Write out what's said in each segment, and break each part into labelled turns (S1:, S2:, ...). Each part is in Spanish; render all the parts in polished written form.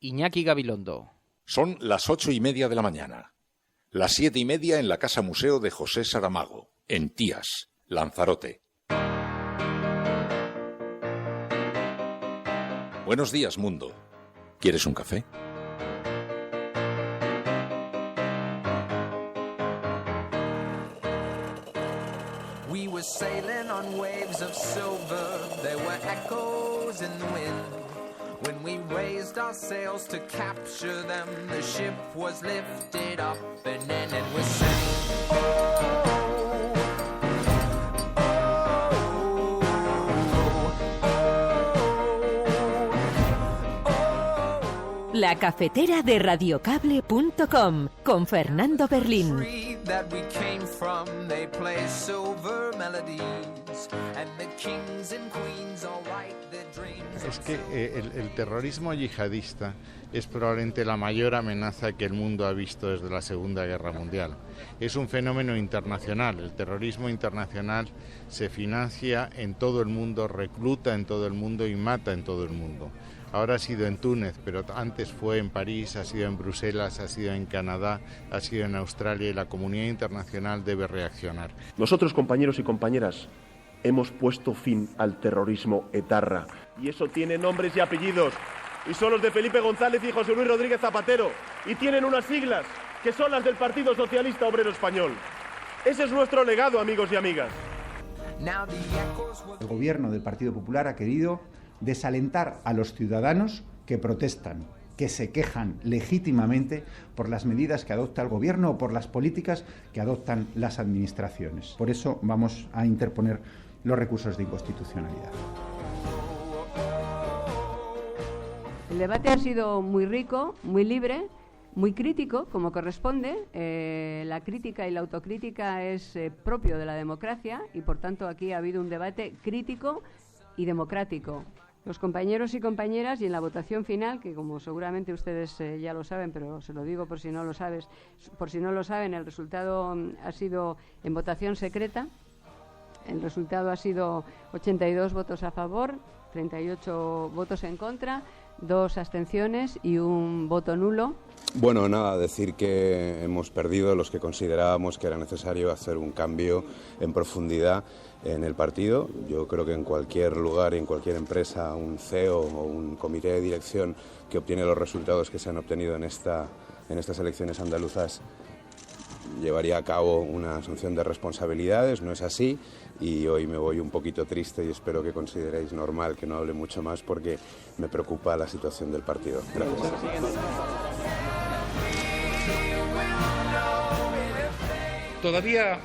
S1: Iñaki Gabilondo.
S2: Son las 8:30 de la mañana. Las 7:30 en la Casa Museo de José Saramago, en Tías, Lanzarote. Buenos días, mundo. ¿Quieres un café?
S3: We were sailing on waves of silver. There were echoes in the wind. When we raised our sails to capture them, the ship was lifted up and then we sang.
S4: La cafetera de radiocable.com con Fernando Berlín.
S5: Es que el terrorismo yihadista es probablemente la mayor amenaza que el mundo ha visto desde la Segunda Guerra Mundial. Es un fenómeno internacional. El terrorismo internacional se financia en todo el mundo, recluta en todo el mundo y mata en todo el mundo. Ahora ha sido en Túnez, pero antes fue en París, ha sido en Bruselas, ha sido en Canadá, ha sido en Australia, y la comunidad internacional debe reaccionar.
S6: Nosotros, compañeros y compañeras, hemos puesto fin al terrorismo etarra. Y eso tiene nombres y apellidos. Y son los de Felipe González y José Luis Rodríguez Zapatero. Y tienen unas siglas, que son las del Partido Socialista Obrero Español. Ese es nuestro legado, amigos y amigas.
S7: El gobierno del Partido Popular ha querido desalentar a los ciudadanos que protestan, que se quejan legítimamente por las medidas que adopta el gobierno o por las políticas que adoptan las administraciones. Por eso vamos a interponer los recursos de inconstitucionalidad.
S8: El debate ha sido muy rico, muy libre, muy crítico, como corresponde. La crítica y la autocrítica es propio de la democracia y, por tanto, aquí ha habido un debate crítico y democrático. Los compañeros y compañeras, y en la votación final, que como seguramente ustedes ya lo saben, pero se lo digo por si no lo saben, el resultado ha sido en votación secreta. El resultado ha sido 82 votos a favor, 38 votos en contra, 2 abstenciones y 1 voto nulo.
S9: Bueno, nada, decir que hemos perdido los que considerábamos que era necesario hacer un cambio en profundidad en el partido. Yo creo que en cualquier lugar y en cualquier empresa un CEO o un comité de dirección que obtiene los resultados que se han obtenido en estas elecciones andaluzas llevaría a cabo una asunción de responsabilidades. No es así y hoy me voy un poquito triste y espero que consideréis normal que no hable mucho más porque me preocupa la situación del partido. Gracias.
S10: Todavía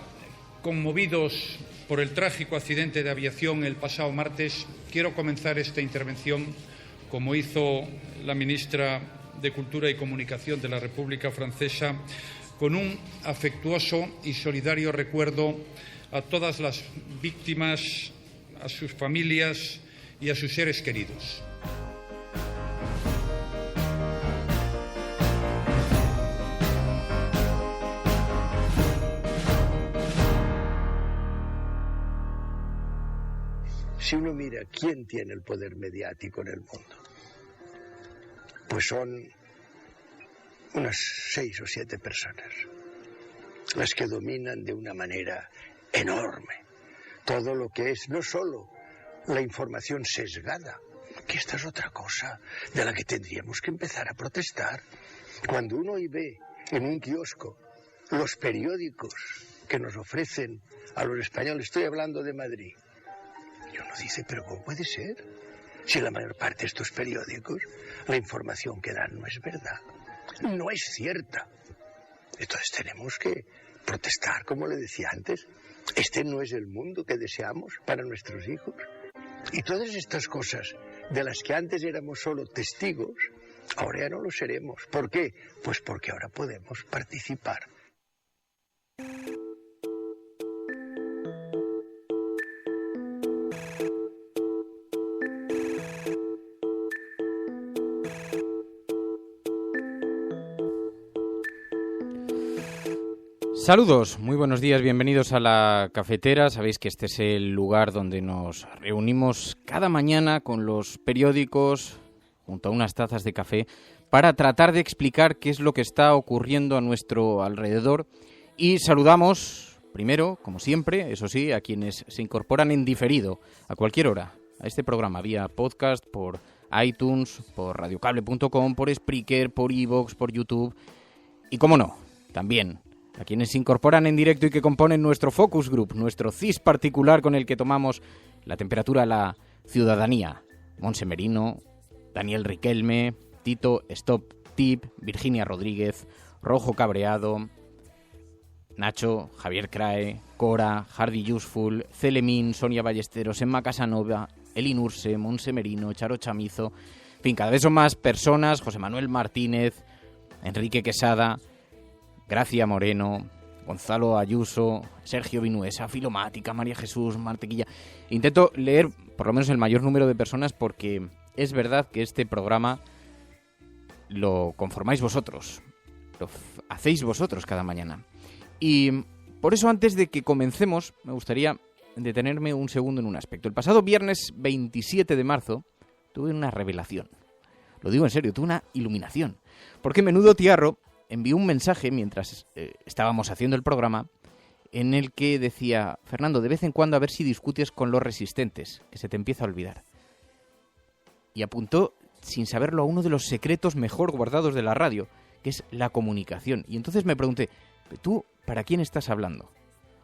S10: conmovidos por el trágico accidente de aviación el pasado martes, quiero comenzar esta intervención, como hizo la ministra de Cultura y Comunicación de la República Francesa, con un afectuoso y solidario recuerdo a todas las víctimas, a sus familias y a sus seres queridos.
S11: Si uno mira quién tiene el poder mediático en el mundo, pues son unas 6 o 7 personas las que dominan de una manera enorme todo lo que es no solo la información sesgada, que esta es otra cosa de la que tendríamos que empezar a protestar. Cuando uno hoy ve en un kiosco los periódicos que nos ofrecen a los españoles, estoy hablando de Madrid, y uno dice, pero ¿cómo puede ser? Si la mayor parte de estos periódicos, la información que dan no es verdad, no es cierta. Entonces tenemos que protestar, como le decía antes. Este no es el mundo que deseamos para nuestros hijos. Y todas estas cosas de las que antes éramos solo testigos, ahora ya no lo seremos. ¿Por qué? Pues porque ahora podemos participar.
S1: Saludos, muy buenos días, bienvenidos a la cafetera. Sabéis que este es el lugar donde nos reunimos cada mañana con los periódicos junto a unas tazas de café para tratar de explicar qué es lo que está ocurriendo a nuestro alrededor. Y saludamos primero, como siempre, eso sí, a quienes se incorporan en diferido a cualquier hora a este programa, vía podcast, por iTunes, por radiocable.com, por Spreaker, por iVoox, por YouTube y, cómo no, también a quienes se incorporan en directo y que componen nuestro focus group, nuestro CIS particular con el que tomamos la temperatura a la ciudadanía. Monse Merino, Daniel Riquelme, Tito Stop Tip, Virginia Rodríguez, Rojo Cabreado, Nacho, Javier Crae, Cora, Hardy Useful, Celemín, Sonia Ballesteros, Emma Casanova, Elin Urse, Monse Merino, Charo Chamizo. En fin, cada vez son más personas. José Manuel Martínez, Enrique Quesada, Gracia Moreno, Gonzalo Ayuso, Sergio Vinuesa, Filomática, María Jesús, Martequilla. Intento leer por lo menos el mayor número de personas porque es verdad que este programa lo conformáis vosotros, lo hacéis vosotros cada mañana. Y por eso, antes de que comencemos, me gustaría detenerme un segundo en un aspecto. El pasado viernes 27 de marzo tuve una revelación. Lo digo en serio, tuve una iluminación. Porque Menudo Tiarro envió un mensaje mientras estábamos haciendo el programa en el que decía: Fernando, de vez en cuando a ver si discutes con los resistentes, que se te empieza a olvidar. Y apuntó, sin saberlo, a uno de los secretos mejor guardados de la radio, que es la comunicación. Y entonces me pregunté: ¿tú para quién estás hablando?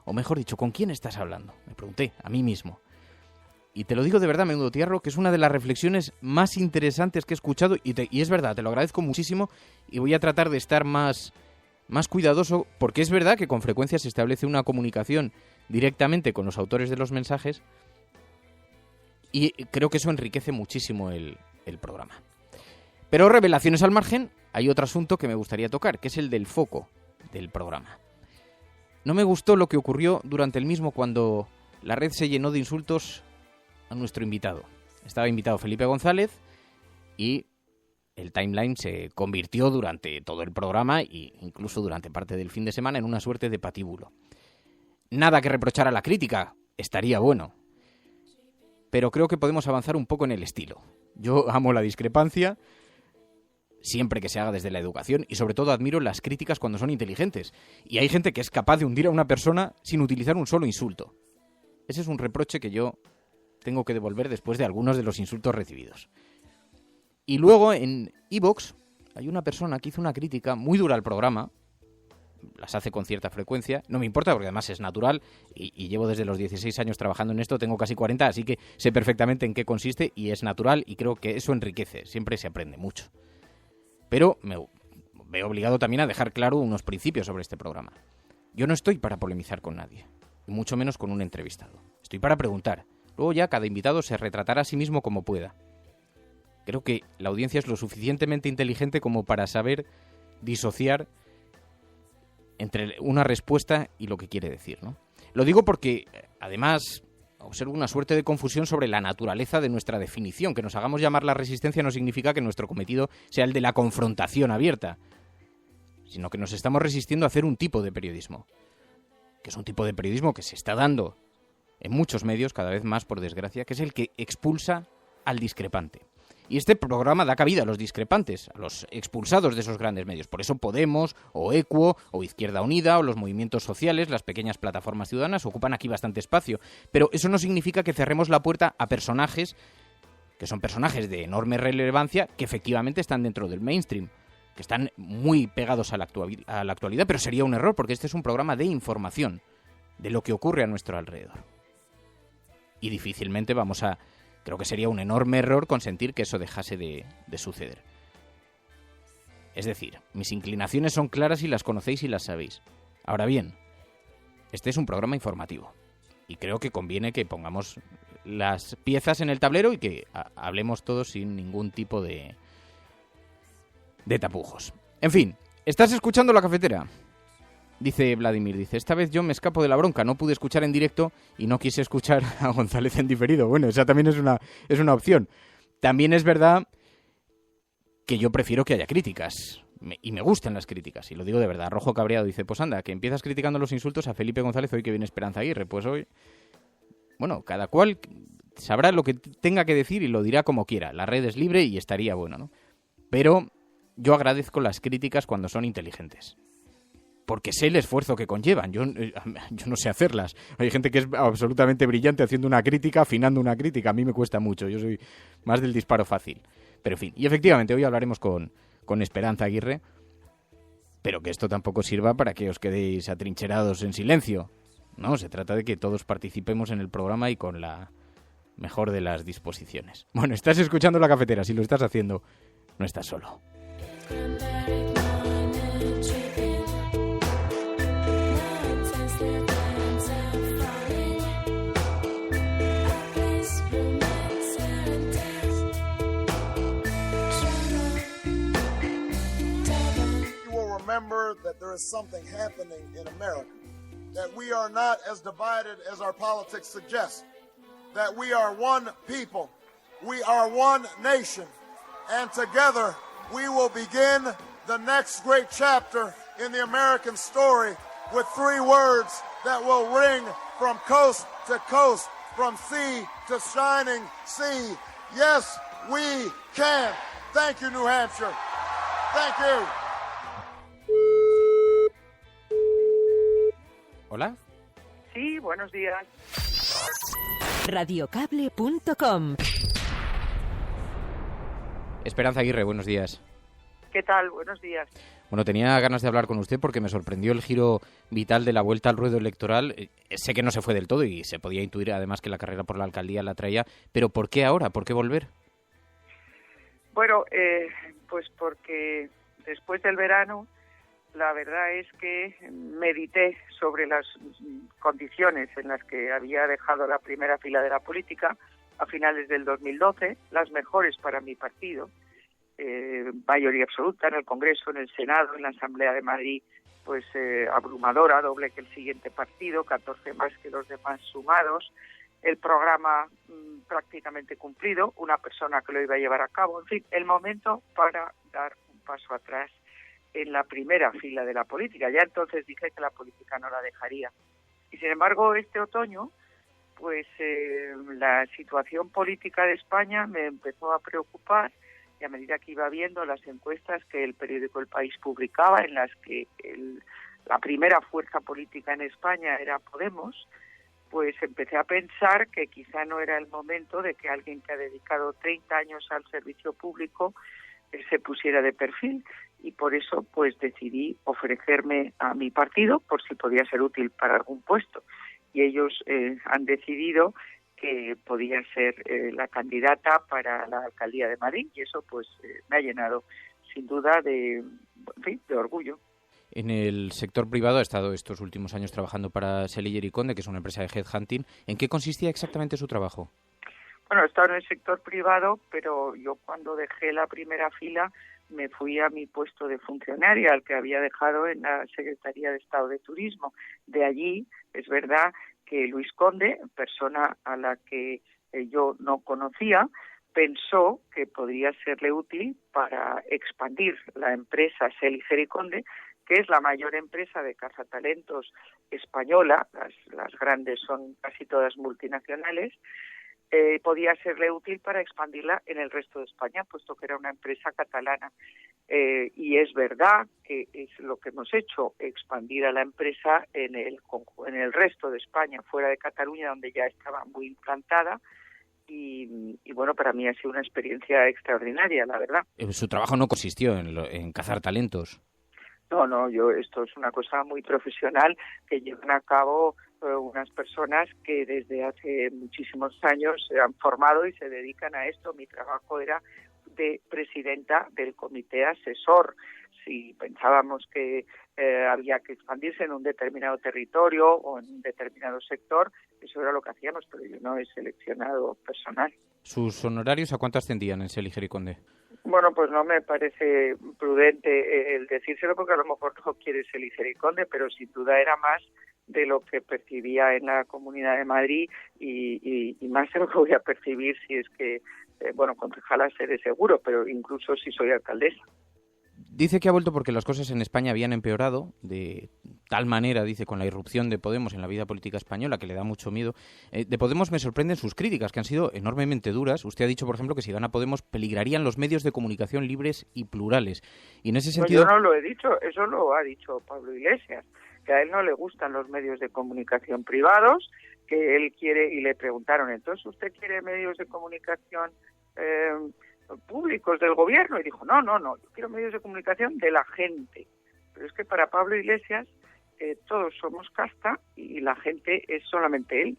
S1: O mejor dicho, ¿con quién estás hablando? Me pregunté a mí mismo. Y te lo digo de verdad, Menudo Tiarro, que es una de las reflexiones más interesantes que he escuchado, y es verdad, te lo agradezco muchísimo, y voy a tratar de estar más cuidadoso, porque es verdad que con frecuencia se establece una comunicación directamente con los autores de los mensajes, y creo que eso enriquece muchísimo el programa. Pero revelaciones al margen, hay otro asunto que me gustaría tocar, que es el del foco del programa. No me gustó lo que ocurrió durante el mismo cuando la red se llenó de insultos a nuestro invitado. Estaba invitado Felipe González y el timeline se convirtió durante todo el programa e incluso durante parte del fin de semana en una suerte de patíbulo. Nada que reprochar a la crítica, estaría bueno. Pero creo que podemos avanzar un poco en el estilo. Yo amo la discrepancia, siempre que se haga desde la educación, y sobre todo admiro las críticas cuando son inteligentes. Y hay gente que es capaz de hundir a una persona sin utilizar un solo insulto. Ese es un reproche que yo tengo que devolver después de algunos de los insultos recibidos. Y luego en iVoox hay una persona que hizo una crítica muy dura al programa. Las hace con cierta frecuencia. No me importa porque además es natural y llevo desde los 16 años trabajando en esto, tengo casi 40, así que sé perfectamente en qué consiste y es natural y creo que eso enriquece, siempre se aprende mucho. Pero me veo obligado también a dejar claro unos principios sobre este programa. Yo no estoy para polemizar con nadie, y mucho menos con un entrevistado. Estoy para preguntar. Luego ya cada invitado se retratará a sí mismo como pueda. Creo que la audiencia es lo suficientemente inteligente como para saber disociar entre una respuesta y lo que quiere decir, ¿no? Lo digo porque, además, observo una suerte de confusión sobre la naturaleza de nuestra definición. Que nos hagamos llamar la resistencia no significa que nuestro cometido sea el de la confrontación abierta, sino que nos estamos resistiendo a hacer un tipo de periodismo, que es un tipo de periodismo que se está dando en muchos medios, cada vez más por desgracia, que es el que expulsa al discrepante. Y este programa da cabida a los discrepantes, a los expulsados de esos grandes medios. Por eso Podemos, o Equo, o Izquierda Unida, o los movimientos sociales, las pequeñas plataformas ciudadanas, ocupan aquí bastante espacio. Pero eso no significa que cerremos la puerta a personajes que son personajes de enorme relevancia, que efectivamente están dentro del mainstream, que están muy pegados a la actualidad, pero sería un error, porque este es un programa de información de lo que ocurre a nuestro alrededor. Y difícilmente creo que sería un enorme error consentir que eso dejase de suceder. Es decir, mis inclinaciones son claras y las conocéis y las sabéis. Ahora bien, este es un programa informativo y creo que conviene que pongamos las piezas en el tablero y que hablemos todos sin ningún tipo de tapujos. En fin, ¿estás escuchando La Cafetera? Dice Vladimir, esta vez yo me escapo de la bronca, no pude escuchar en directo y no quise escuchar a González en diferido. Bueno, esa también es una opción. También es verdad que yo prefiero que haya críticas, y me gustan las críticas, y lo digo de verdad. Rojo Cabreado dice, pues anda, que empiezas criticando los insultos a Felipe González hoy que viene Esperanza Aguirre. Pues hoy, bueno, cada cual sabrá lo que tenga que decir y lo dirá como quiera. La red es libre y estaría bueno, ¿no? Pero yo agradezco las críticas cuando son inteligentes. Porque sé el esfuerzo que conllevan. Yo no sé hacerlas. Hay gente que es absolutamente brillante haciendo una crítica, afinando una crítica. A mí me cuesta mucho. Yo soy más del disparo fácil. Pero en fin. Y efectivamente, hoy hablaremos con Esperanza Aguirre. Pero que esto tampoco sirva para que os quedéis atrincherados en silencio. No, se trata de que todos participemos en el programa y con la mejor de las disposiciones. Bueno, estás escuchando La Cafetera. Si lo estás haciendo, no estás solo.
S12: Remember that there is something happening in America, that we are not as divided as our politics suggest, that we are one people, we are one nation, and together we will begin the next great chapter in the American story with 3 words that will ring from coast to coast, from sea to shining sea. Yes, we can. Thank you, New Hampshire. Thank you.
S1: ¿Hola?
S13: Sí, buenos días.
S4: Radiocable.com.
S1: Esperanza Aguirre, buenos días.
S13: ¿Qué tal? Buenos días.
S1: Bueno, tenía ganas de hablar con usted porque me sorprendió el giro vital de la vuelta al ruedo electoral. Sé que no se fue del todo y se podía intuir además que la carrera por la alcaldía la traía, pero ¿por qué ahora? ¿Por qué volver?
S13: Bueno, pues porque después del verano la verdad es que medité sobre las condiciones en las que había dejado la primera fila de la política a finales del 2012, las mejores para mi partido, mayoría absoluta en el Congreso, en el Senado, en la Asamblea de Madrid, pues abrumadora, doble que el siguiente partido, 14 más que los demás sumados, el programa prácticamente cumplido, una persona que lo iba a llevar a cabo, en fin, el momento para dar un paso atrás en la primera fila de la política. Ya entonces dije que la política no la dejaría. Y sin embargo, este otoño, pues la situación política de España me empezó a preocupar, y a medida que iba viendo las encuestas que el periódico El País publicaba, en las que la primera fuerza política en España era Podemos, pues empecé a pensar que quizá no era el momento de que alguien que ha dedicado 30 años al servicio público se pusiera de perfil, y por eso pues decidí ofrecerme a mi partido por si podía ser útil para algún puesto, y ellos han decidido que podía ser la candidata para la alcaldía de Madrid, y eso pues me ha llenado sin duda de orgullo.
S1: En el sector privado ha estado estos últimos años trabajando para Selliger & Conde, que es una empresa de headhunting. ¿En qué consistía exactamente su trabajo?
S13: Bueno, he estado en el sector privado, pero yo cuando dejé la primera fila me fui a mi puesto de funcionaria, al que había dejado en la Secretaría de Estado de Turismo. De allí, es verdad que Luis Conde, persona a la que yo no conocía, pensó que podría serle útil para expandir la empresa Selliger & Conde, que es la mayor empresa de cazatalentos española, las grandes son casi todas multinacionales. Podía serle útil para expandirla en el resto de España, puesto que era una empresa catalana. Y es verdad que es lo que hemos hecho, expandir a la empresa en el resto de España, fuera de Cataluña, donde ya estaba muy implantada. Y bueno, para mí ha sido una experiencia extraordinaria, la verdad.
S1: Su trabajo no consistió en cazar talentos.
S13: No, esto es una cosa muy profesional que llevan a cabo unas personas que desde hace muchísimos años se han formado y se dedican a esto. Mi trabajo era de presidenta del comité asesor. Si pensábamos que había que expandirse en un determinado territorio o en un determinado sector, eso era lo que hacíamos, pero yo no he seleccionado personal.
S1: ¿Sus honorarios a cuánto ascendían en Selliger & Conde?
S13: Bueno, pues no me parece prudente el decírselo, porque a lo mejor no quiere Selliger & Conde, pero sin duda era más de lo que percibía en la Comunidad de Madrid y más de lo que voy a percibir si es que, concejala seré seguro, pero incluso si soy alcaldesa.
S1: Dice que ha vuelto porque las cosas en España habían empeorado de tal manera, dice, con la irrupción de Podemos en la vida política española, que le da mucho miedo. De Podemos me sorprenden sus críticas, que han sido enormemente duras. Usted ha dicho, por ejemplo, que si gana Podemos peligrarían los medios de comunicación libres y plurales. Y en ese sentido...
S13: Pues yo no lo he dicho, eso lo ha dicho Pablo Iglesias, que a él no le gustan los medios de comunicación privados, que él quiere, y le preguntaron, entonces, ¿usted quiere medios de comunicación públicos del gobierno? Y dijo, no, yo quiero medios de comunicación de la gente. Pero es que para Pablo Iglesias todos somos casta y la gente es solamente él.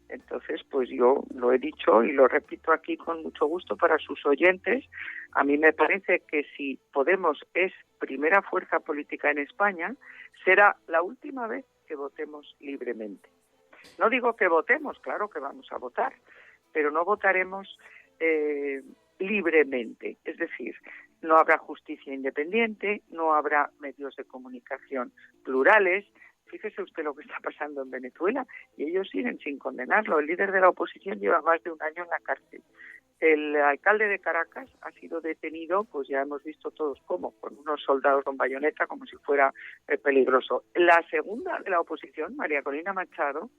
S13: Entonces, pues yo lo he dicho y lo repito aquí con mucho gusto para sus oyentes. A mí me parece que si Podemos es primera fuerza política en España, será la última vez que votemos libremente. No digo que votemos, claro que vamos a votar, pero no votaremos libremente, es decir, no habrá justicia independiente, no habrá medios de comunicación plurales. Fíjese usted lo que está pasando en Venezuela y ellos siguen sin condenarlo. El líder de la oposición lleva más de un año en la cárcel. El alcalde de Caracas ha sido detenido, pues ya hemos visto todos cómo, con unos soldados con bayoneta como si fuera peligroso. La segunda de la oposición, María Corina Machado,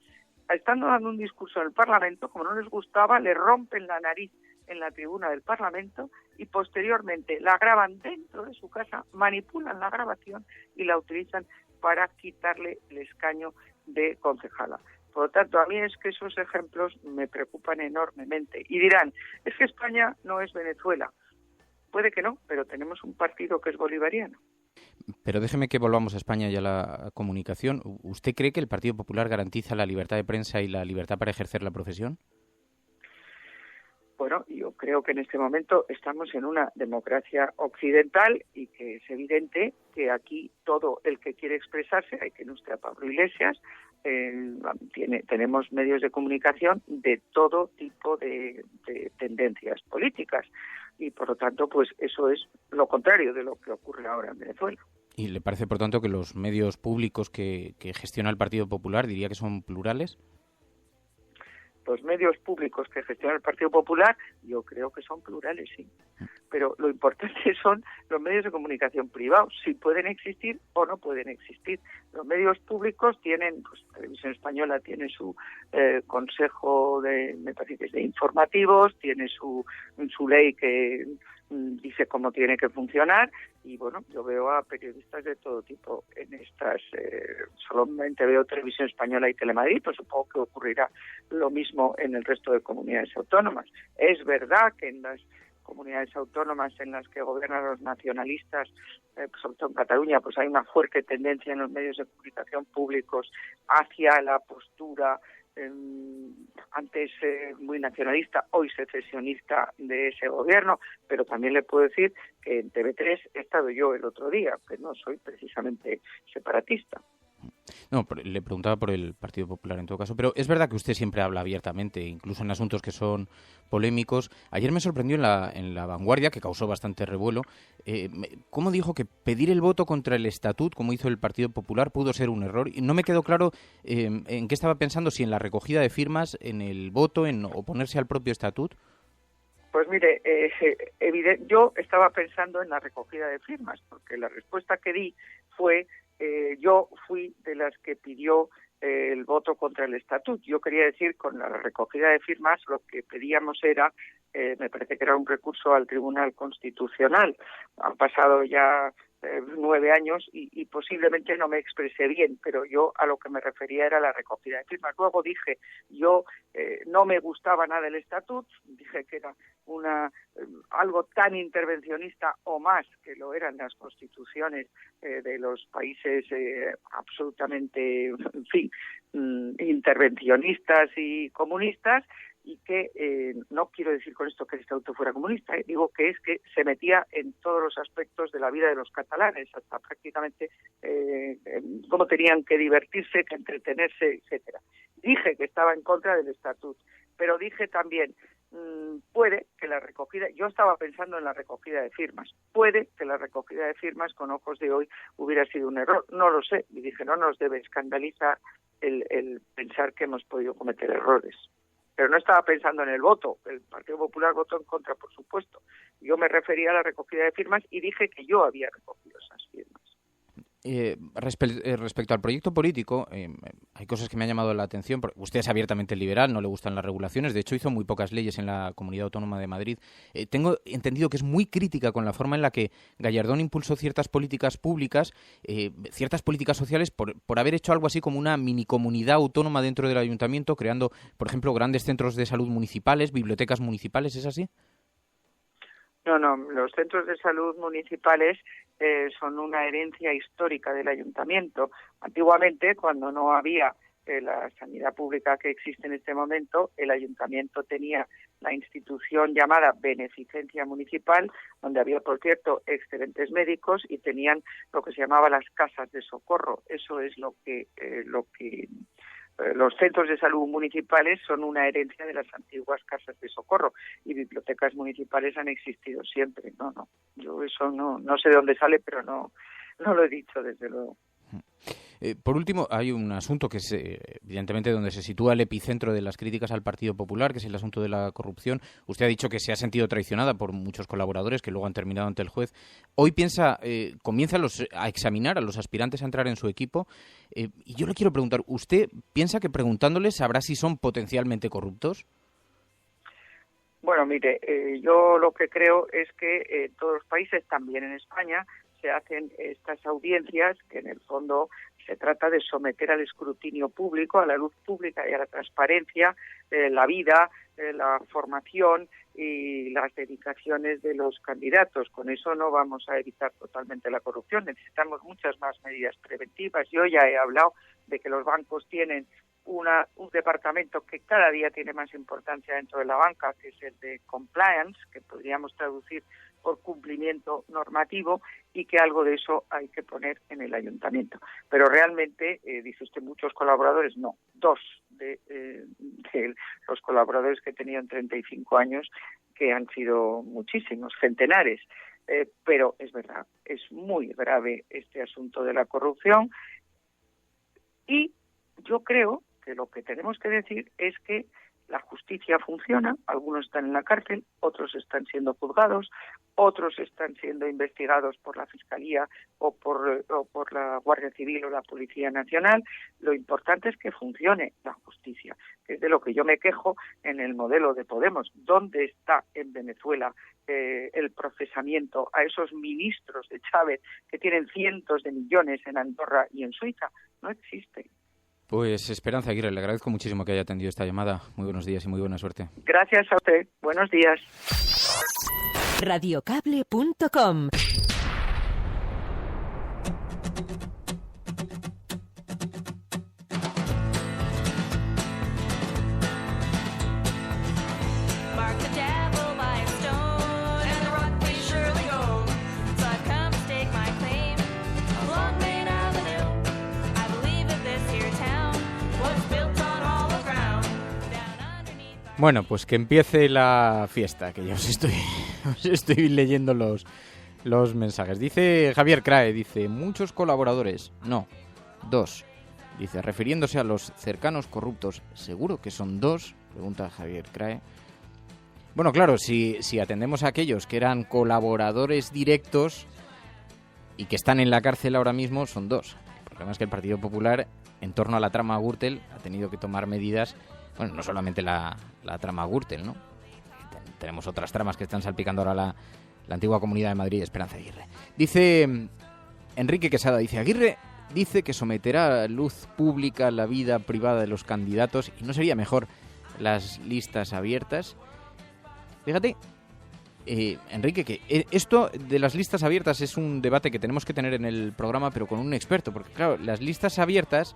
S13: estando dando un discurso en el Parlamento, como no les gustaba, le rompen la nariz en la tribuna del Parlamento y posteriormente la graban dentro de su casa, manipulan la grabación y la utilizan para quitarle el escaño de concejala. Por lo tanto, a mí es que esos ejemplos me preocupan enormemente. Y dirán, es que España no es Venezuela. Puede que no, pero tenemos un partido que es bolivariano.
S1: Pero déjeme que volvamos a España y a la comunicación. ¿Usted cree que el Partido Popular garantiza la libertad de prensa y la libertad para ejercer la profesión?
S13: Bueno, yo creo que en este momento estamos en una democracia occidental y que es evidente que aquí todo el que quiere expresarse, hay que no esté a Pablo Iglesias, tenemos medios de comunicación de todo tipo de tendencias políticas y por lo tanto pues eso es lo contrario de lo que ocurre ahora en Venezuela.
S1: ¿Y le parece por tanto que los medios públicos que gestiona el Partido Popular diría que son plurales?
S13: Los medios públicos que gestiona el Partido Popular, yo creo que son plurales, sí. Pero lo importante son los medios de comunicación privados, si pueden existir o no pueden existir. Los medios públicos tienen, pues Televisión Española tiene su consejo me parece que es de informativos, tiene su ley que dice cómo tiene que funcionar y bueno, yo veo a periodistas de todo tipo en estas, solamente veo Televisión Española y Telemadrid, pues supongo que ocurrirá lo mismo en el resto de comunidades autónomas. Es verdad que en las comunidades autónomas en las que gobiernan los nacionalistas, sobre todo en Cataluña, pues hay una fuerte tendencia en los medios de comunicación públicos hacia la postura antes muy nacionalista, hoy secesionista de ese gobierno, pero también le puedo decir que en TV3 he estado yo el otro día, que no soy precisamente separatista.
S1: No, le preguntaba por el Partido Popular en todo caso, pero es verdad que usted siempre habla abiertamente, incluso en asuntos que son polémicos. Ayer me sorprendió en la Vanguardia, que causó bastante revuelo, cómo dijo que pedir el voto contra el Estatut, como hizo el Partido Popular, pudo ser un error. Y no me quedó claro en qué estaba pensando, si en la recogida de firmas, en el voto, en oponerse al propio Estatut.
S13: Pues mire, yo estaba pensando en la recogida de firmas, porque la respuesta que di fue yo fui de las que pidió el voto contra el Estatut. Yo quería decir, con la recogida de firmas, lo que pedíamos era, me parece que era un recurso al Tribunal Constitucional. Han pasado ya 9 años y posiblemente no me expresé bien, pero yo a lo que me refería era la recogida de firmas. Luego dije, yo no me gustaba nada el Estatut, dije que era algo tan intervencionista o más que lo eran las constituciones de los países absolutamente, en fin, intervencionistas y comunistas, y que no quiero decir con esto que el Estatuto fuera comunista, digo que es que se metía en todos los aspectos de la vida de los catalanes, hasta prácticamente cómo tenían que divertirse, que entretenerse, etcétera. Dije que estaba en contra del Estatuto, pero dije también, puede que la recogida, yo estaba pensando en la recogida de firmas, puede que la recogida de firmas con ojos de hoy hubiera sido un error, no lo sé, y dije, no nos debe escandalizar el pensar que hemos podido cometer errores. pero no estaba pensando en el voto. El Partido Popular votó en contra, por supuesto. Yo me refería a la recogida de firmas y dije que yo había recogido esas firmas.
S1: Respecto al proyecto político, hay cosas que me han llamado la atención. Usted es abiertamente liberal, no le gustan las regulaciones. De hecho, hizo muy pocas leyes en la Comunidad Autónoma de Madrid. Tengo entendido que es muy crítica con la forma en la que Gallardón impulsó ciertas políticas públicas, ciertas políticas sociales, por haber hecho algo así como una minicomunidad autónoma dentro del ayuntamiento, creando, por ejemplo, grandes centros de salud municipales, bibliotecas municipales. ¿Es así?
S13: No, los centros de salud municipales son una herencia histórica del ayuntamiento. Antiguamente, cuando no había la sanidad pública que existe en este momento, el ayuntamiento tenía la institución llamada Beneficencia Municipal, donde había, por cierto, excelentes médicos y tenían lo que se llamaba las casas de socorro. Eso es lo que los centros de salud municipales son una herencia de las antiguas casas de socorro, y bibliotecas municipales han existido siempre. Yo eso no sé de dónde sale, pero no lo he dicho, desde luego.
S1: Por último, hay un asunto que es evidentemente donde se sitúa el epicentro de las críticas al Partido Popular, que es el asunto de la corrupción. Usted ha dicho que se ha sentido traicionada por muchos colaboradores que luego han terminado ante el juez. Hoy comienza a examinar a los aspirantes a entrar en su equipo. Y yo le quiero preguntar, ¿usted piensa que preguntándoles sabrá si son potencialmente corruptos?
S13: Bueno, mire, yo lo que creo es que en todos los países, también en España, se hacen estas audiencias que en el fondo se trata de someter al escrutinio público, a la luz pública y a la transparencia, la vida, la formación y las dedicaciones de los candidatos. Con eso no vamos a evitar totalmente la corrupción. Necesitamos muchas más medidas preventivas. Yo ya he hablado de que los bancos tienen un departamento que cada día tiene más importancia dentro de la banca, que es el de compliance, que podríamos traducir por cumplimiento normativo, y que algo de eso hay que poner en el ayuntamiento. Pero realmente, dice usted, muchos colaboradores, no, 2 de los colaboradores que he tenido en 35 años, que han sido muchísimos, centenares. Pero es verdad, es muy grave este asunto de la corrupción, y yo creo que lo que tenemos que decir es que la justicia funciona, algunos están en la cárcel, otros están siendo juzgados, otros están siendo investigados por la Fiscalía o por la Guardia Civil o la Policía Nacional. Lo importante es que funcione la justicia, que es de lo que yo me quejo en el modelo de Podemos. ¿Dónde está en Venezuela el procesamiento a esos ministros de Chávez que tienen cientos de millones en Andorra y en Suiza? No existe.
S1: Pues Esperanza Aguirre, le agradezco muchísimo que haya atendido esta llamada. Muy buenos días y muy buena suerte.
S13: Gracias a usted. Buenos días.
S4: Radiocable.com.
S1: Bueno, pues que empiece la fiesta, que ya os estoy leyendo los mensajes. Dice Javier Crae, dice, muchos colaboradores. No, 2. Dice, refiriéndose a los cercanos corruptos, ¿seguro que son 2? Pregunta Javier Crae. Bueno, claro, si atendemos a aquellos que eran colaboradores directos y que están en la cárcel ahora mismo, son 2. El problema es que el Partido Popular, en torno a la trama Gürtel, ha tenido que tomar medidas. Bueno, no solamente la trama Gürtel, ¿no? Tenemos otras tramas que están salpicando ahora la antigua Comunidad de Madrid, Esperanza Aguirre. Dice Enrique Quesada, dice, Aguirre dice que someterá a luz pública la vida privada de los candidatos y no sería mejor las listas abiertas. Fíjate, Enrique, que esto de las listas abiertas es un debate que tenemos que tener en el programa, pero con un experto, porque claro, las listas abiertas...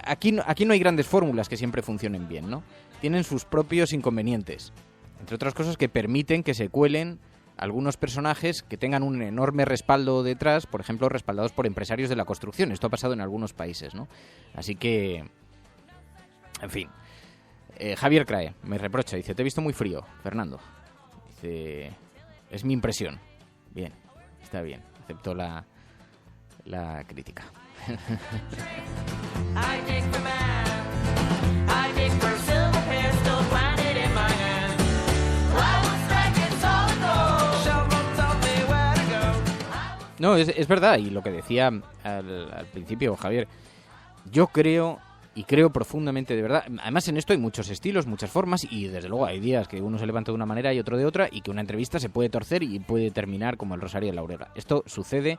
S1: Aquí no hay grandes fórmulas que siempre funcionen bien, ¿no? Tienen sus propios inconvenientes. Entre otras cosas que permiten que se cuelen algunos personajes que tengan un enorme respaldo detrás, por ejemplo, respaldados por empresarios de la construcción. Esto ha pasado en algunos países, ¿no? Así que, en fin. Javier Crae me reprocha, dice, te he visto muy frío, Fernando. Dice, es mi impresión. Bien, está bien, acepto la crítica.
S14: I dig for man, I dig for silver hair still grinding.
S1: No, es verdad, y lo que decía al principio Javier, yo creo profundamente, de verdad, además en esto hay muchos estilos, muchas formas, y desde luego hay días que uno se levanta de una manera y otro de otra, y que una entrevista se puede torcer y puede terminar como el Rosario de la Aurora. Esto sucede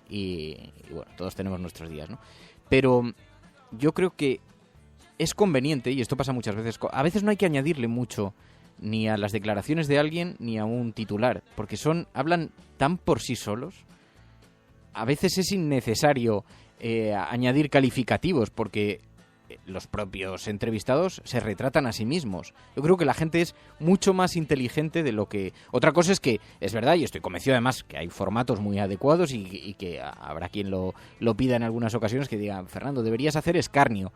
S1: y bueno, todos tenemos nuestros días, ¿no? Pero yo creo que es conveniente, y esto pasa muchas veces, a veces no hay que añadirle mucho ni a las declaraciones de alguien ni a un titular, porque hablan tan por sí solos. A veces es innecesario añadir calificativos, porque los propios entrevistados se retratan a sí mismos. Yo creo que la gente es mucho más inteligente de lo que... Otra cosa es que, es verdad, y estoy convencido además que hay formatos muy adecuados y que habrá quien lo pida en algunas ocasiones, que diga, Fernando, deberías hacer escarnio.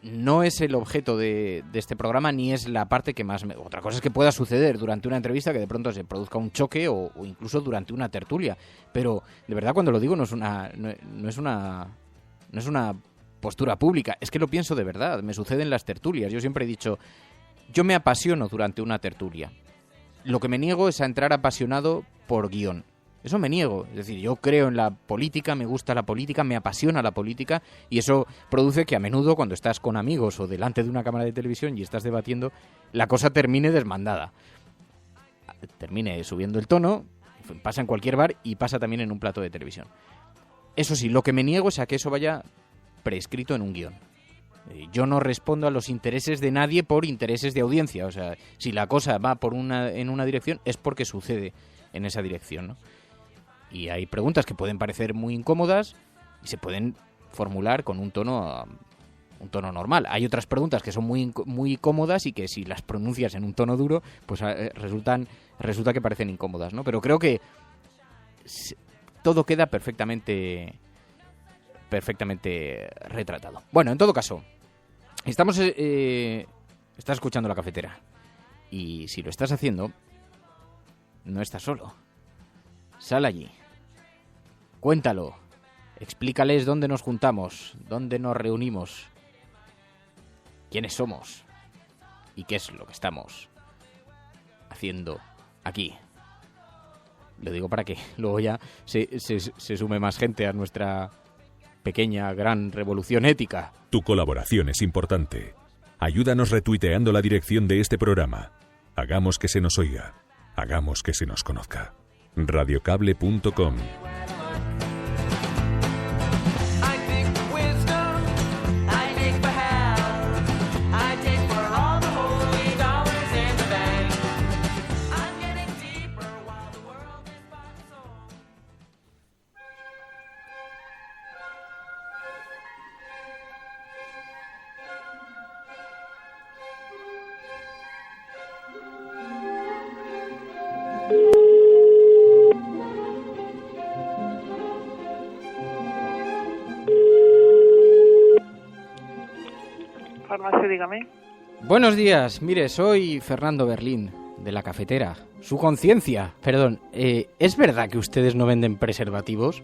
S1: No es el objeto de este programa, ni es la parte que más... Otra cosa es que pueda suceder durante una entrevista, que de pronto se produzca un choque o incluso durante una tertulia. Pero, de verdad, cuando lo digo, no es una postura pública. Es que lo pienso de verdad. Me suceden las tertulias. Yo siempre he dicho, yo me apasiono durante una tertulia. Lo que me niego es a entrar apasionado por guión. Eso me niego. Es decir, yo creo en la política, me gusta la política, me apasiona la política, y eso produce que a menudo cuando estás con amigos o delante de una cámara de televisión y estás debatiendo, la cosa termine desmandada. Termine subiendo el tono, pasa en cualquier bar y pasa también en un plato de televisión. Eso sí, lo que me niego es a que eso vaya prescrito en un guión. Yo no respondo a los intereses de nadie por intereses de audiencia. O sea, si la cosa va en una dirección es porque sucede en esa dirección, ¿no? Y hay preguntas que pueden parecer muy incómodas y se pueden formular con un tono normal. Hay otras preguntas que son muy cómodas y que si las pronuncias en un tono duro, pues resulta que parecen incómodas, ¿no? Pero creo que todo queda perfectamente retratado. Bueno, en todo caso, estás escuchando La Cafetera, y si lo estás haciendo, no estás solo. Sal allí, cuéntalo, explícales dónde nos juntamos, dónde nos reunimos, quiénes somos y qué es lo que estamos haciendo aquí. Lo digo para que luego ya se sume más gente a nuestra pequeña, gran revolución ética.
S14: Tu colaboración es importante. Ayúdanos retuiteando la dirección de este programa. Hagamos que se nos oiga. Hagamos que se nos conozca. Radiocable.com.
S15: Farmacia, dígame.
S1: Buenos días, mire, soy Fernando Berlín, de La Cafetera. Su conciencia, perdón, ¿es verdad que ustedes no venden preservativos?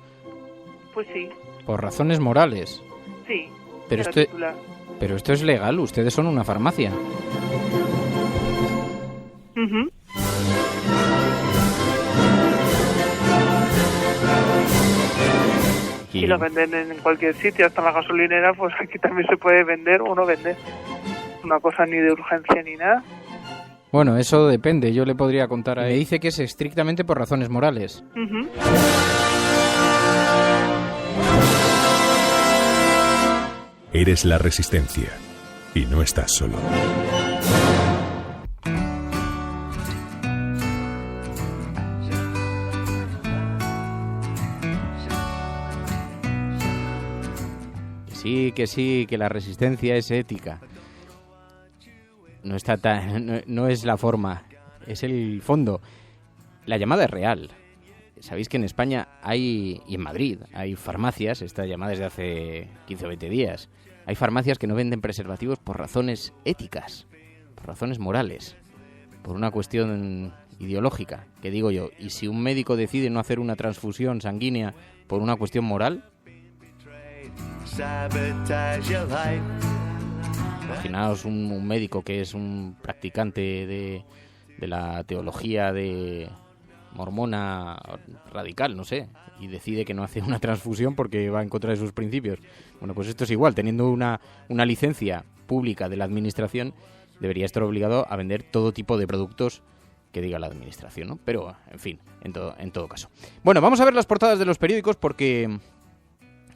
S15: Pues sí.
S1: Por razones morales.
S15: Sí.
S1: Pero esto es legal, ustedes son una farmacia.
S15: Uh-huh. Y lo venden en cualquier sitio, hasta en la gasolinera, pues aquí también se puede vender o no vender. Una cosa ni de urgencia ni nada.
S1: Bueno, eso depende, yo le podría contar a él. Me dice que es estrictamente por razones morales.
S15: Uh-huh.
S14: Eres la resistencia y no estás solo.
S1: Sí, que la resistencia es ética. No es la forma, es el fondo. La llamada es real. Sabéis que en España y en Madrid hay farmacias, esta llamada desde hace 15 o 20 días, hay farmacias que no venden preservativos por razones éticas, por razones morales, por una cuestión ideológica, que digo yo. ¿Y si un médico decide no hacer una transfusión sanguínea por una cuestión moral? Imaginaos un médico que es un practicante de la teología de mormona radical, no sé, y decide que no hace una transfusión porque va en contra de sus principios. Bueno, pues esto es igual, teniendo una licencia pública de la administración, debería estar obligado a vender todo tipo de productos que diga la administración, ¿no? Pero, en fin, en todo caso. Bueno, vamos a ver las portadas de los periódicos porque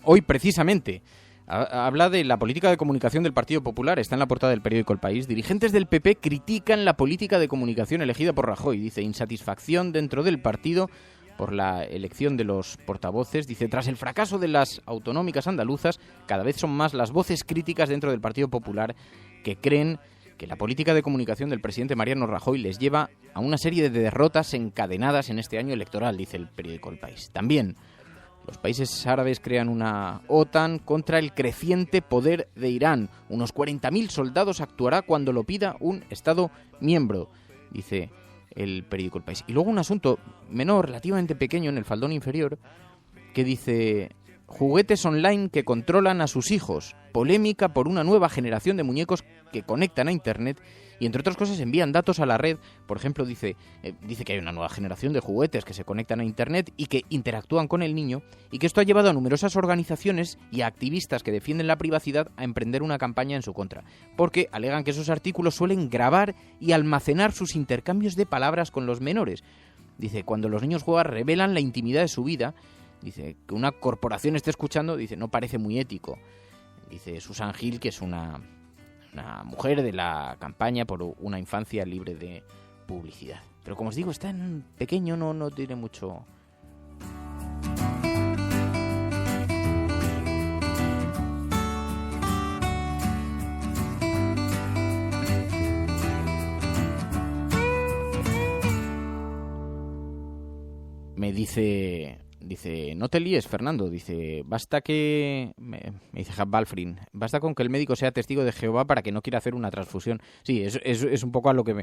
S1: hoy precisamente habla de la política de comunicación del Partido Popular. Está en la portada del periódico El País. Dirigentes del PP critican la política de comunicación elegida por Rajoy. Dice, insatisfacción dentro del partido por la elección de los portavoces. Dice, tras el fracaso de las autonómicas andaluzas, cada vez son más las voces críticas dentro del Partido Popular que creen que la política de comunicación del presidente Mariano Rajoy les lleva a una serie de derrotas encadenadas en este año electoral, dice el periódico El País. También, los países árabes crean una OTAN contra el creciente poder de Irán. Unos 40.000 soldados actuará cuando lo pida un Estado miembro, dice el periódico El País. Y luego un asunto menor, relativamente pequeño, en el faldón inferior, que dice: juguetes online que controlan a sus hijos. Polémica por una nueva generación de muñecos que conectan a Internet y, entre otras cosas, envían datos a la red. Por ejemplo, dice que hay una nueva generación de juguetes que se conectan a Internet y que interactúan con el niño, y que esto ha llevado a numerosas organizaciones y a activistas que defienden la privacidad a emprender una campaña en su contra, porque alegan que esos artículos suelen grabar y almacenar sus intercambios de palabras con los menores. Dice, cuando los niños juegan revelan la intimidad de su vida. Dice, que una corporación esté escuchando, dice, no parece muy ético. Dice Susan Hill, que es una mujer de la campaña por una infancia libre de publicidad. Pero como os digo, está en pequeño, no tiene mucho. Me dice, no te líes, Fernando. Dice, basta que... Me dice Balfrin, basta con que el médico sea testigo de Jehová para que no quiera hacer una transfusión. Sí, es un poco a lo que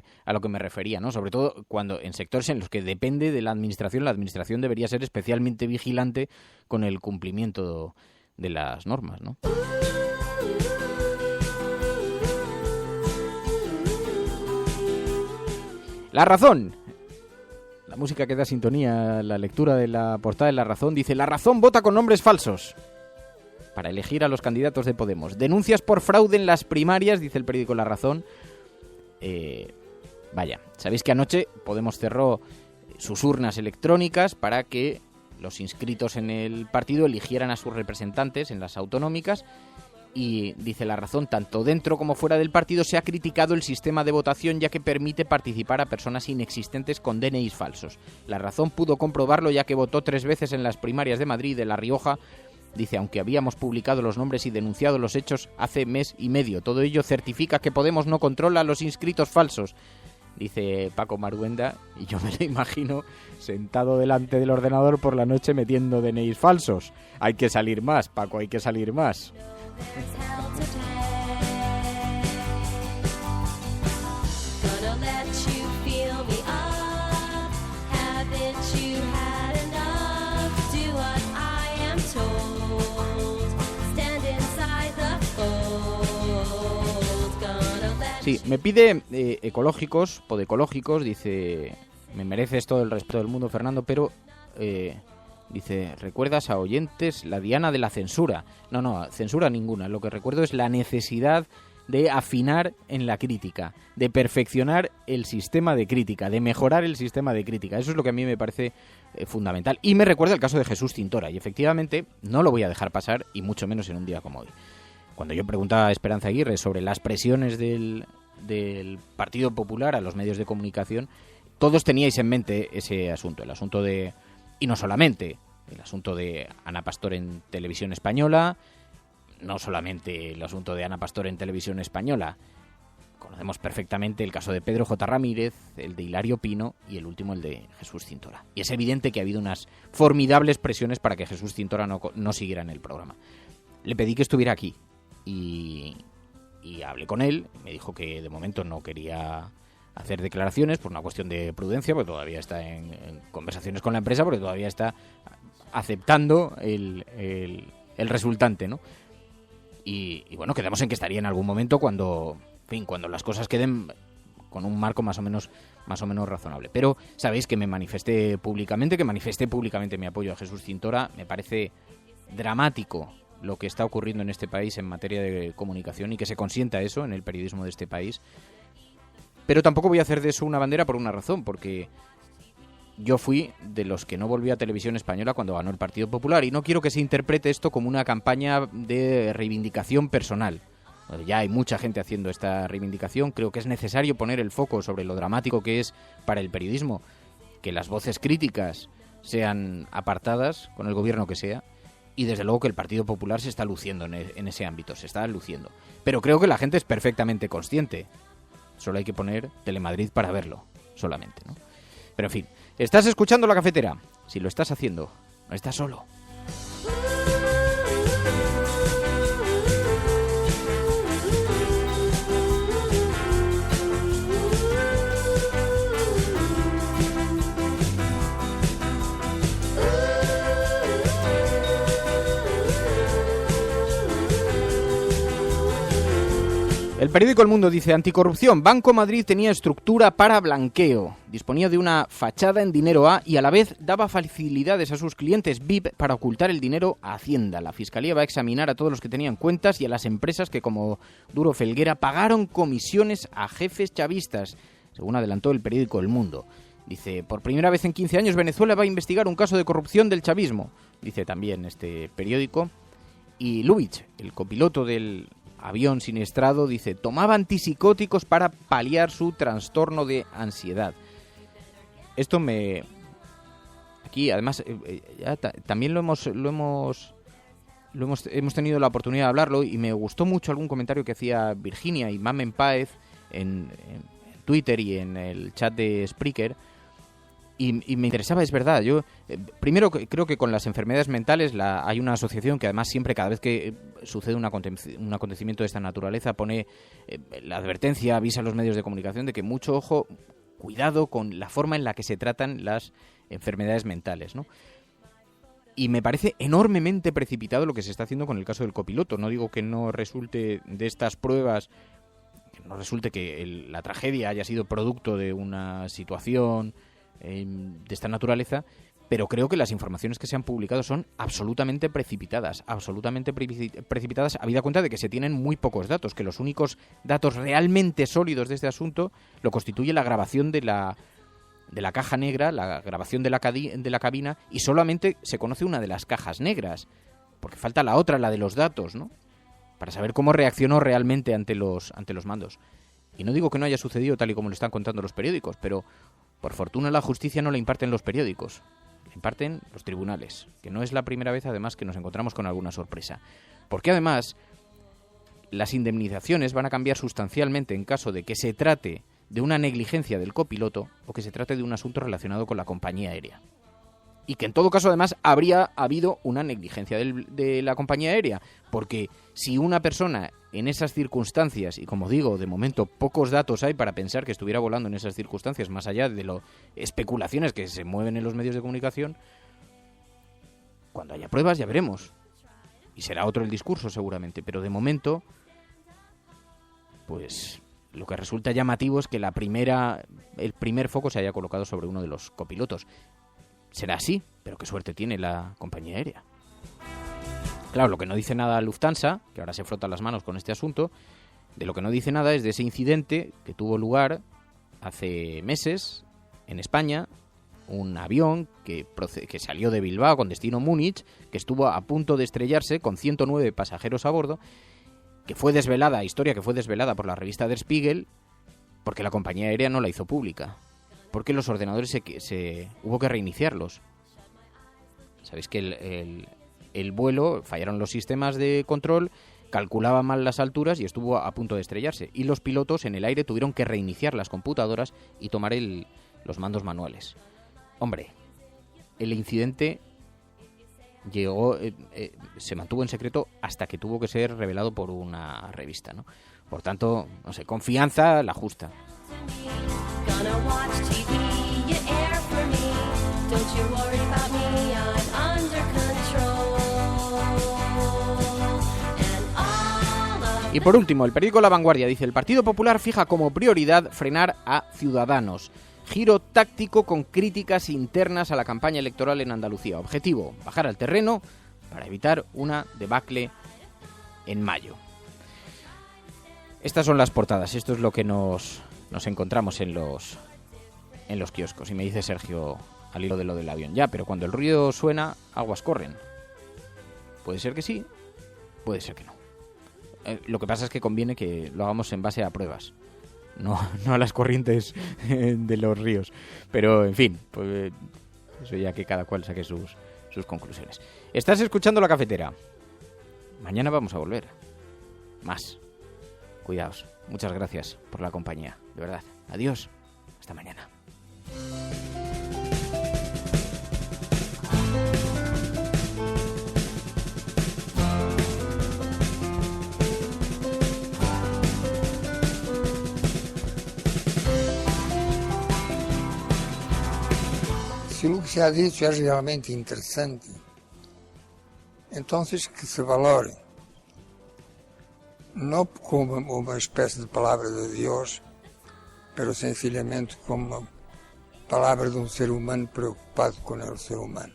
S1: me refería, ¿no? Sobre todo cuando en sectores en los que depende de la administración debería ser especialmente vigilante con el cumplimiento de las normas, ¿no? La Razón. La música que da sintonía, la lectura de la portada de La Razón, dice: La Razón vota con nombres falsos para elegir a los candidatos de Podemos. Denuncias por fraude en las primarias, dice el periódico La Razón. Vaya, sabéis que anoche Podemos cerró sus urnas electrónicas para que los inscritos en el partido eligieran a sus representantes en las autonómicas. Y dice La Razón, tanto dentro como fuera del partido se ha criticado el sistema de votación, ya que permite participar a personas inexistentes con DNIs falsos. La Razón pudo comprobarlo, ya que votó 3 veces en las primarias de Madrid y de La Rioja. Dice, aunque habíamos publicado los nombres y denunciado los hechos hace mes y medio, todo ello certifica que Podemos no controla los inscritos falsos. Dice Paco Maruenda, y yo me lo imagino sentado delante del ordenador por la noche metiendo DNIs falsos. Hay que salir más, Paco, hay que salir más. Sí, me pide ecológicos, podecológicos, dice, me mereces todo el respeto del mundo, Fernando, pero dice, ¿recuerdas a oyentes la diana de la censura? No, censura ninguna. Lo que recuerdo es la necesidad de afinar en la crítica, de perfeccionar el sistema de crítica, de mejorar el sistema de crítica. Eso es lo que a mí me parece fundamental. Y me recuerda el caso de Jesús Cintora. Y efectivamente no lo voy a dejar pasar, y mucho menos en un día como hoy. Cuando yo preguntaba a Esperanza Aguirre sobre las presiones del Partido Popular a los medios de comunicación, todos teníais en mente ese asunto, el asunto de... Y no solamente el asunto de Ana Pastor en Televisión Española, no solamente el asunto de Ana Pastor en Televisión Española. Conocemos perfectamente el caso de Pedro J. Ramírez, el de Hilario Pino y el último, el de Jesús Cintora. Y es evidente que ha habido unas formidables presiones para que Jesús Cintora no siguiera en el programa. Le pedí que estuviera aquí y hablé con él. Me dijo que de momento no quería hacer declaraciones por una cuestión de prudencia, porque todavía está en conversaciones con la empresa, porque todavía está aceptando el resultante, ¿no? Y bueno, quedamos en que estaría en algún momento cuando las cosas queden con un marco más o menos razonable. Pero sabéis que manifesté públicamente mi apoyo a Jesús Cintora. Me parece dramático lo que está ocurriendo en este país en materia de comunicación y que se consienta eso en el periodismo de este país. Pero tampoco voy a hacer de eso una bandera por una razón, porque yo fui de los que no volví a Televisión Española cuando ganó el Partido Popular y no quiero que se interprete esto como una campaña de reivindicación personal. Ya hay mucha gente haciendo esta reivindicación. Creo que es necesario poner el foco sobre lo dramático que es para el periodismo que las voces críticas sean apartadas con el gobierno que sea, y desde luego que el Partido Popular se está luciendo en ese ámbito, se está luciendo. Pero creo que la gente es perfectamente consciente. Solo hay que poner Telemadrid para verlo, solamente, ¿no? Pero en fin, estás escuchando La Cafetera. Si lo estás haciendo, no estás solo. El periódico El Mundo dice: anticorrupción, Banco Madrid tenía estructura para blanqueo, disponía de una fachada en dinero A y a la vez daba facilidades a sus clientes VIP para ocultar el dinero a Hacienda. La Fiscalía va a examinar a todos los que tenían cuentas y a las empresas que, como Duro Felguera, pagaron comisiones a jefes chavistas, según adelantó el periódico El Mundo. Dice: por primera vez en 15 años Venezuela va a investigar un caso de corrupción del chavismo, dice también este periódico. Y Lubitsch, el copiloto del avión siniestrado, dice: tomaba antipsicóticos para paliar su trastorno de ansiedad. Esto me... Aquí, además, también hemos tenido la oportunidad de hablarlo y me gustó mucho algún comentario que hacía Virginia y Mamen Páez en Twitter y en el chat de Spreaker. Y me interesaba, es verdad. Yo primero creo que con las enfermedades mentales hay una asociación que además siempre, cada vez que sucede un acontecimiento de esta naturaleza, pone la advertencia, avisa a los medios de comunicación de que mucho ojo, cuidado con la forma en la que se tratan las enfermedades mentales, ¿no? Y me parece enormemente precipitado lo que se está haciendo con el caso del copiloto. No digo que no resulte de estas pruebas, que no resulte que la tragedia haya sido producto de una situación de esta naturaleza, pero creo que las informaciones que se han publicado son absolutamente precipitadas, habida cuenta de que se tienen muy pocos datos, que los únicos datos realmente sólidos de este asunto lo constituye la grabación de la caja negra, la grabación de la cabina, y solamente se conoce una de las cajas negras, porque falta la otra, la de los datos, ¿no? Para saber cómo reaccionó realmente ante los mandos. Y no digo que no haya sucedido tal y como lo están contando los periódicos, pero por fortuna la justicia no la imparten los periódicos, la imparten los tribunales, que no es la primera vez además que nos encontramos con alguna sorpresa. Porque además las indemnizaciones van a cambiar sustancialmente en caso de que se trate de una negligencia del copiloto o que se trate de un asunto relacionado con la compañía aérea. Y que en todo caso además habría habido una negligencia de la compañía aérea, porque si una persona en esas circunstancias, y como digo, de momento pocos datos hay para pensar que estuviera volando en esas circunstancias, más allá de las especulaciones que se mueven en los medios de comunicación, cuando haya pruebas ya veremos. Y será otro el discurso seguramente, pero de momento, pues lo que resulta llamativo es que el primer foco se haya colocado sobre uno de los copilotos. Será así, pero qué suerte tiene la compañía aérea. Claro, lo que no dice nada Lufthansa, que ahora se frota las manos con este asunto, de lo que no dice nada es de ese incidente que tuvo lugar hace meses en España, un avión que salió de Bilbao con destino Múnich, que estuvo a punto de estrellarse con 109 pasajeros a bordo, historia que fue desvelada por la revista Der Spiegel, porque la compañía aérea no la hizo pública. Porque los ordenadores hubo que reiniciarlos. Sabéis que el vuelo, fallaron los sistemas de control, calculaba mal las alturas y estuvo a punto de estrellarse. Y los pilotos en el aire tuvieron que reiniciar las computadoras y tomar los mandos manuales. Hombre, el incidente se mantuvo en secreto hasta que tuvo que ser revelado por una revista, ¿no? Por tanto, no sé, confianza la justa.
S16: Gonna watch TV, you air for me. Don't you worry about me, I'm under control. And all
S1: Y por último, el periódico La Vanguardia dice: el Partido Popular fija como prioridad frenar a Ciudadanos. Giro táctico con críticas internas a la campaña electoral en Andalucía. Objetivo: bajar al terreno para evitar una debacle en mayo. Estas son las portadas. Esto es lo que nos encontramos en los kioscos. Y me dice Sergio, al hilo de lo del avión: ya, pero cuando el ruido suena, aguas corren. Puede ser que sí, puede ser que no. Lo que pasa es que conviene que lo hagamos en base a pruebas, no a las corrientes de los ríos. Pero, en fin, pues eso ya que cada cual saque sus conclusiones. Estás escuchando La Cafetera. Mañana vamos a volver. Más. Cuidaos. Muchas gracias por la compañía. De verdad. Adiós. Hasta mañana.
S17: Se o que se ha dicho é realmente interessante, entonces que se valore, não como uma espécie de palavra de Deus, pero sencillamente como uma palavra de um ser humano preocupado com o ser humano.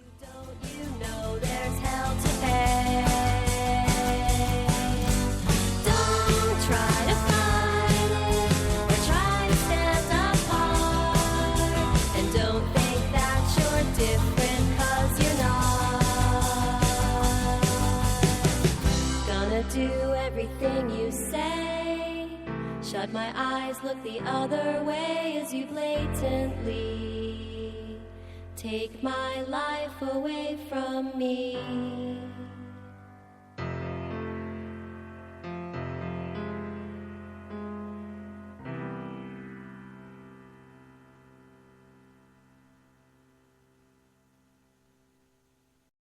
S16: Do everything you say. Shut my eyes, look the other way as you blatantly take my life away from me.